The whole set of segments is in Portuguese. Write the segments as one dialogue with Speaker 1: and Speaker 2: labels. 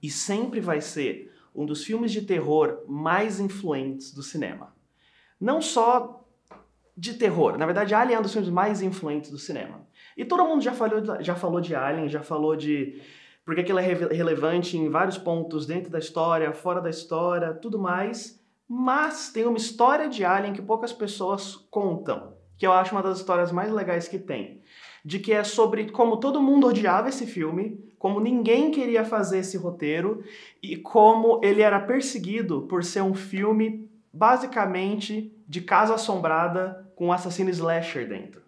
Speaker 1: e sempre vai ser um dos filmes de terror mais influentes do cinema. Não só de terror, na verdade Alien é um dos filmes mais influentes do cinema. E todo mundo já falou de Alien, já falou de porque que ele é relevante em vários pontos dentro da história, fora da história, tudo mais. Mas tem uma história de Alien que poucas pessoas contam, que eu acho uma das histórias mais legais que tem. De que é sobre como todo mundo odiava esse filme, como ninguém queria fazer esse roteiro e como ele era perseguido por ser um filme basicamente de casa assombrada com um assassino slasher dentro.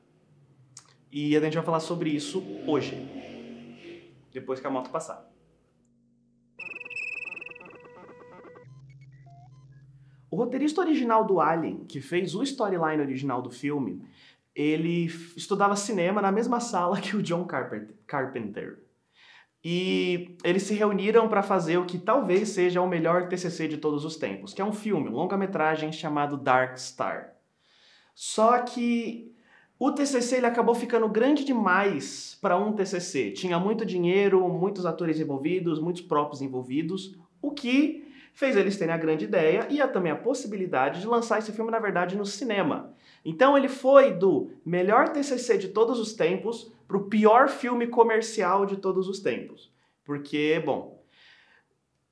Speaker 1: E a gente vai falar sobre isso hoje, depois que a moto passar. O roteirista original do Alien, que fez o storyline original do filme, ele estudava cinema na mesma sala que o John Carpenter. E eles se reuniram para fazer o que talvez seja o melhor TCC de todos os tempos, que é um filme, um longa-metragem chamado Dark Star. Só que o TCC ele acabou ficando grande demais para um TCC. Tinha muito dinheiro, muitos atores envolvidos, muitos props envolvidos, o que fez eles terem a grande ideia e também a possibilidade de lançar esse filme, na verdade, no cinema. Então ele foi do melhor TCC de todos os tempos para o pior filme comercial de todos os tempos. Porque, bom,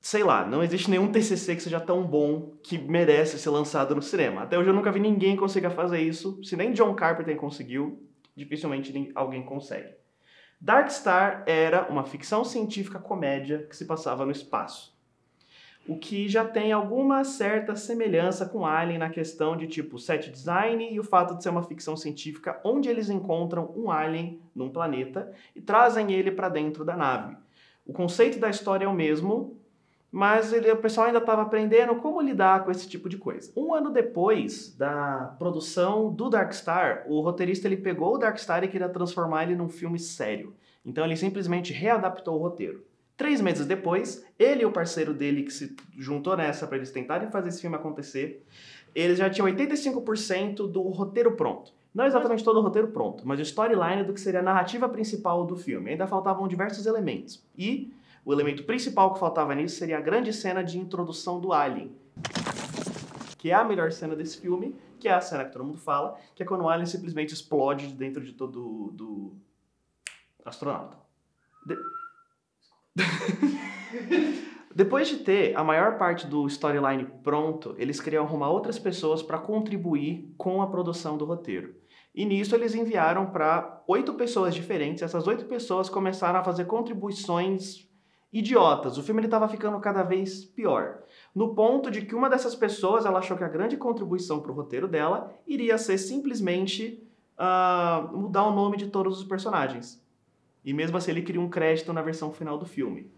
Speaker 1: sei lá, não existe nenhum TCC que seja tão bom que merece ser lançado no cinema. Até hoje eu nunca vi ninguém conseguir fazer isso. Se nem John Carpenter conseguiu, dificilmente alguém consegue. Dark Star era uma ficção científica comédia que se passava no espaço. O que já tem alguma certa semelhança com Alien na questão de tipo set design e o fato de ser uma ficção científica onde eles encontram um alien num planeta e trazem ele para dentro da nave. O conceito da história é o mesmo, mas o pessoal ainda estava aprendendo como lidar com esse tipo de coisa. Um ano depois da produção do Dark Star, o roteirista ele pegou o Dark Star e queria transformar ele num filme sério. Então ele simplesmente readaptou o roteiro. 3 meses depois, ele e o parceiro dele que se juntou nessa para eles tentarem fazer esse filme acontecer, eles já tinham 85% do roteiro pronto. Não exatamente todo o roteiro pronto, mas o storyline do que seria a narrativa principal do filme. Ainda faltavam diversos elementos. E o elemento principal que faltava nisso seria a grande cena de introdução do Alien, que é a melhor cena desse filme, que é a cena que todo mundo fala, que é quando o Alien simplesmente explode dentro de todo do astronauta. Depois de ter a maior parte do storyline pronto, eles queriam arrumar outras pessoas para contribuir com a produção do roteiro. E nisso eles enviaram para 8 pessoas diferentes. Essas 8 pessoas começaram a fazer contribuições idiotas. O filme estava ficando cada vez pior. No ponto de que uma dessas pessoas ela achou que a grande contribuição para o roteiro dela iria ser simplesmente mudar o nome de todos os personagens. E mesmo assim ele queria um crédito na versão final do filme.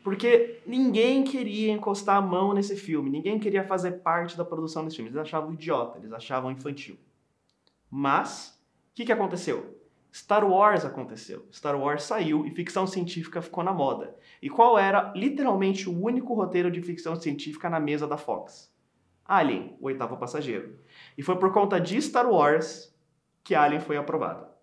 Speaker 1: Porque ninguém queria encostar a mão nesse filme, ninguém queria fazer parte da produção desse filme. Eles achavam idiota, eles achavam infantil. Mas, o que aconteceu? Star Wars aconteceu. Star Wars saiu e ficção científica ficou na moda. E qual era literalmente o único roteiro de ficção científica na mesa da Fox? Alien, o 8º passageiro. E foi por conta de Star Wars que Alien foi aprovado.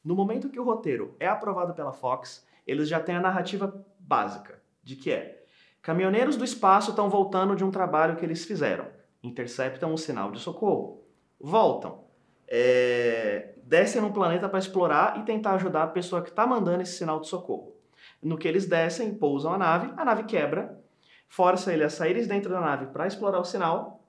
Speaker 1: No momento que o roteiro é aprovado pela Fox, eles já têm a narrativa básica, de que caminhoneiros do espaço estão voltando de um trabalho que eles fizeram, interceptam um sinal de socorro, voltam, descem num planeta para explorar e tentar ajudar a pessoa que está mandando esse sinal de socorro. No que eles descem, pousam a nave quebra, força ele a sair de dentro da nave para explorar o sinal,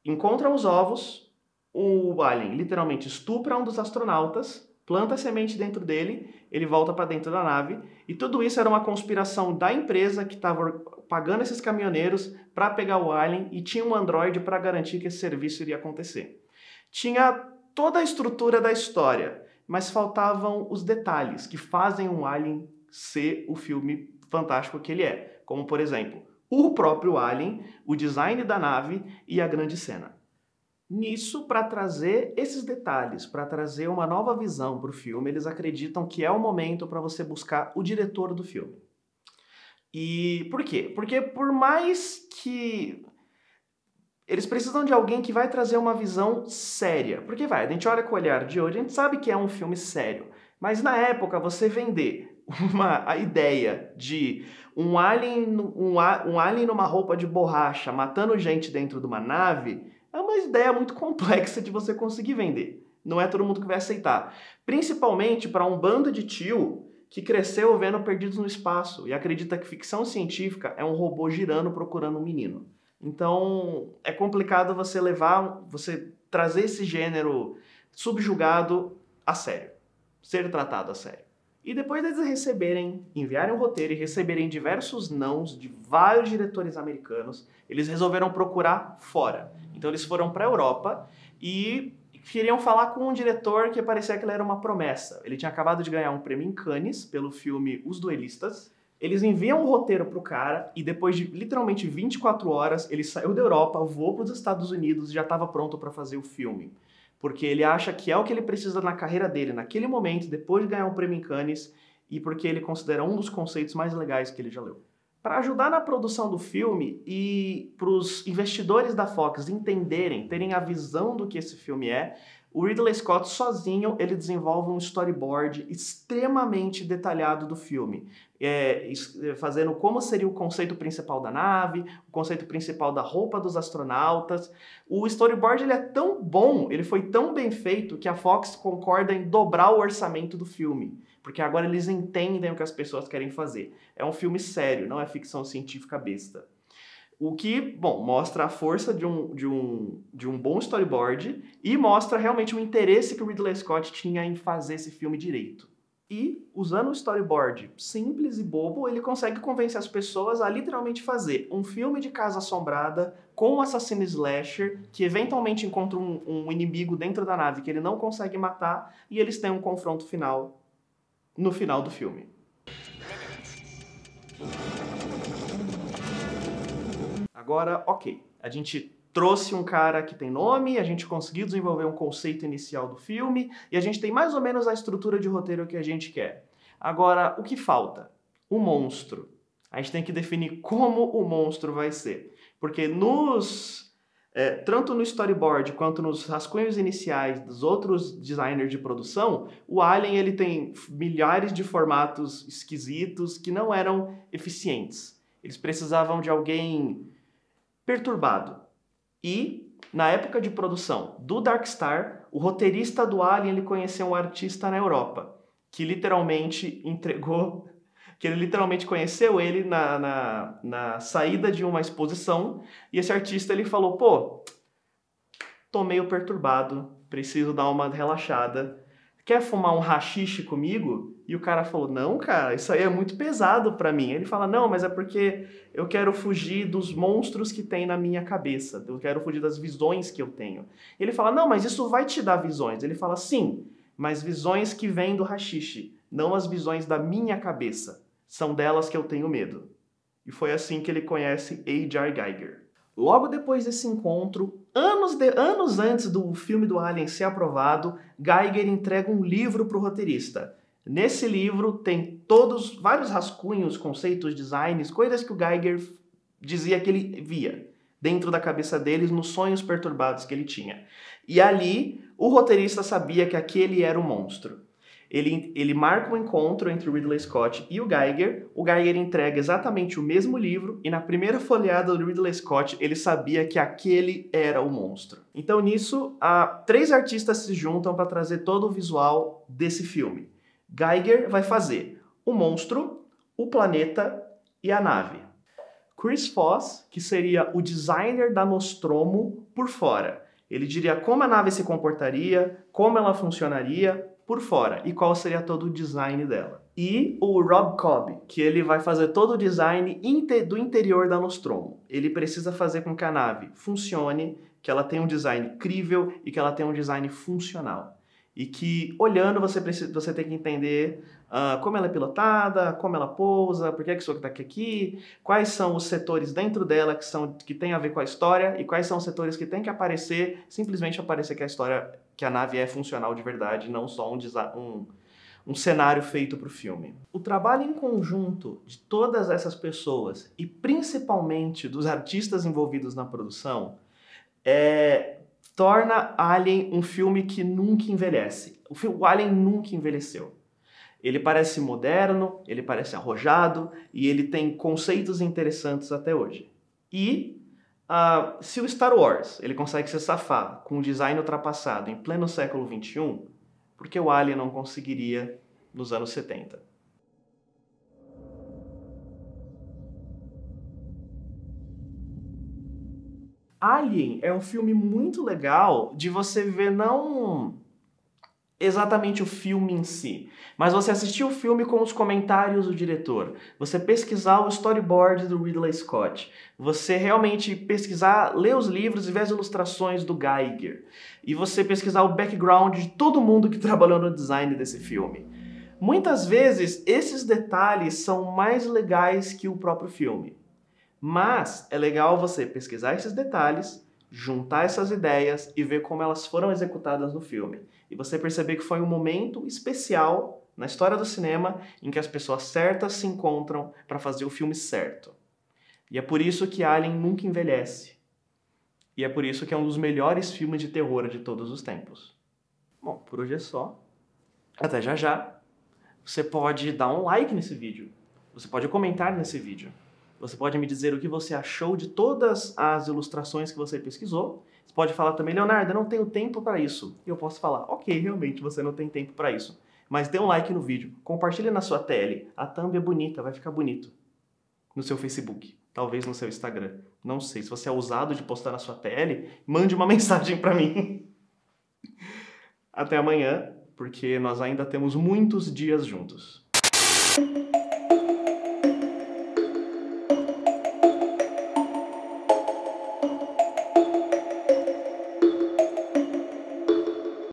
Speaker 1: encontram os ovos, o alien literalmente estupra um dos astronautas, planta a semente dentro dele, ele volta para dentro da nave, e tudo isso era uma conspiração da empresa que estava pagando esses caminhoneiros para pegar o alien e tinha um androide para garantir que esse serviço iria acontecer. Tinha toda a estrutura da história, mas faltavam os detalhes que fazem um Alien ser o filme fantástico que ele é. Como, por exemplo, o próprio Alien, o design da nave e a grande cena. Nisso, para trazer esses detalhes, para trazer uma nova visão para o filme, eles acreditam que é o momento para você buscar o diretor do filme. E por quê? Porque por mais que eles precisam de alguém que vai trazer uma visão séria. Porque a gente olha com o olhar de hoje, a gente sabe que é um filme sério. Mas na época, você vender a ideia de um alien numa roupa de borracha matando gente dentro de uma nave é uma ideia muito complexa de você conseguir vender. Não é todo mundo que vai aceitar. Principalmente para um bando de tio que cresceu vendo Perdidos no Espaço e acredita que ficção científica é um robô girando procurando um menino. Então, é complicado você trazer esse gênero subjugado a sério, ser tratado a sério. E depois deles enviarem um roteiro e receberem diversos nãos de vários diretores americanos, eles resolveram procurar fora. Então eles foram para a Europa e queriam falar com um diretor que parecia que ele era uma promessa. Ele tinha acabado de ganhar um prêmio em Cannes pelo filme Os Duelistas. Eles enviam o roteiro pro cara e depois de literalmente 24 horas ele saiu da Europa, voou para os Estados Unidos e já estava pronto para fazer o filme. Porque ele acha que é o que ele precisa na carreira dele, naquele momento, depois de ganhar um prêmio em Cannes, e porque ele considera um dos conceitos mais legais que ele já leu. Para ajudar na produção do filme e para os investidores da Fox entenderem, terem a visão do que esse filme é, o Ridley Scott sozinho ele desenvolve um storyboard extremamente detalhado do filme, fazendo como seria o conceito principal da nave, o conceito principal da roupa dos astronautas. O storyboard ele é tão bom, ele foi tão bem feito que a Fox concorda em dobrar o orçamento do filme, porque agora eles entendem o que as pessoas querem fazer. É um filme sério, não é ficção científica besta. O que, bom, mostra a força de um bom storyboard e mostra realmente o interesse que o Ridley Scott tinha em fazer esse filme direito. E, usando um storyboard simples e bobo, ele consegue convencer as pessoas a literalmente fazer um filme de casa assombrada com um assassino slasher que eventualmente encontra um inimigo dentro da nave que ele não consegue matar e eles têm um confronto final no final do filme. Agora, ok, a gente trouxe um cara que tem nome, a gente conseguiu desenvolver um conceito inicial do filme e a gente tem mais ou menos a estrutura de roteiro que a gente quer. Agora, o que falta? O monstro. A gente tem que definir como o monstro vai ser. Porque tanto no storyboard quanto nos rascunhos iniciais dos outros designers de produção, o Alien ele tem milhares de formatos esquisitos que não eram eficientes. Eles precisavam de alguém perturbado. E, na época de produção do Dark Star, o roteirista do Alien ele conheceu um artista na Europa, que ele literalmente conheceu ele na saída de uma exposição, e esse artista ele falou, pô, tô meio perturbado, preciso dar uma relaxada, quer fumar um haxixe comigo? E o cara falou, não, cara, isso aí é muito pesado pra mim. Ele fala, não, mas é porque eu quero fugir dos monstros que tem na minha cabeça. Eu quero fugir das visões que eu tenho. Ele fala, não, mas isso vai te dar visões. Ele fala, sim, mas visões que vêm do haxixe, não as visões da minha cabeça. São delas que eu tenho medo. E foi assim que ele conhece A.J. Geiger. Logo depois desse encontro, anos antes do filme do Alien ser aprovado, Geiger entrega um livro para o roteirista. Nesse livro tem vários rascunhos, conceitos, designs, coisas que o Geiger dizia que ele via dentro da cabeça deles, nos sonhos perturbados que ele tinha. E ali, o roteirista sabia que aquele era o monstro. Ele marca um encontro entre o Ridley Scott e o Geiger entrega exatamente o mesmo livro e na primeira folheada do Ridley Scott ele sabia que aquele era o monstro. Então nisso, 3 artistas se juntam para trazer todo o visual desse filme. Geiger vai fazer o monstro, o planeta e a nave. Chris Foss, que seria o designer da Nostromo por fora. Ele diria como a nave se comportaria, como ela funcionaria por fora e qual seria todo o design dela. E o Rob Cobb, que ele vai fazer todo o design do interior da Nostromo. Ele precisa fazer com que a nave funcione, que ela tenha um design crível e que ela tenha um design funcional. E que, olhando, você tem que entender como ela é pilotada, como ela pousa, por que isso está aqui, quais são os setores dentro dela que tem a ver com a história e quais são os setores que tem que aparecer, simplesmente aparecer que a nave é funcional de verdade, não só um cenário feito para o filme. O trabalho em conjunto de todas essas pessoas e principalmente dos artistas envolvidos na produção torna Alien um filme que nunca envelhece. O Alien nunca envelheceu. Ele parece moderno, ele parece arrojado e ele tem conceitos interessantes até hoje. E se o Star Wars ele consegue se safar com um design ultrapassado em pleno século XXI, por que o Alien não conseguiria nos anos 70? Alien é um filme muito legal de você ver não exatamente o filme em si, mas você assistir o filme com os comentários do diretor, você pesquisar o storyboard do Ridley Scott, você realmente pesquisar, ler os livros e ver as ilustrações do Giger, e você pesquisar o background de todo mundo que trabalhou no design desse filme. Muitas vezes, esses detalhes são mais legais que o próprio filme. Mas é legal você pesquisar esses detalhes, juntar essas ideias e ver como elas foram executadas no filme. E você perceber que foi um momento especial na história do cinema em que as pessoas certas se encontram para fazer o filme certo. E é por isso que Alien nunca envelhece. E é por isso que é um dos melhores filmes de terror de todos os tempos. Bom, por hoje é só. Até já já. Você pode dar um like nesse vídeo. Você pode comentar nesse vídeo. Você pode me dizer o que você achou de todas as ilustrações que você pesquisou. Você pode falar também, Leonardo, eu não tenho tempo para isso. E eu posso falar, ok, realmente você não tem tempo para isso. Mas dê um like no vídeo, compartilhe na sua tele. A thumb é bonita, vai ficar bonito. No seu Facebook, talvez no seu Instagram. Não sei, se você é ousado de postar na sua tele, mande uma mensagem para mim. Até amanhã, porque nós ainda temos muitos dias juntos.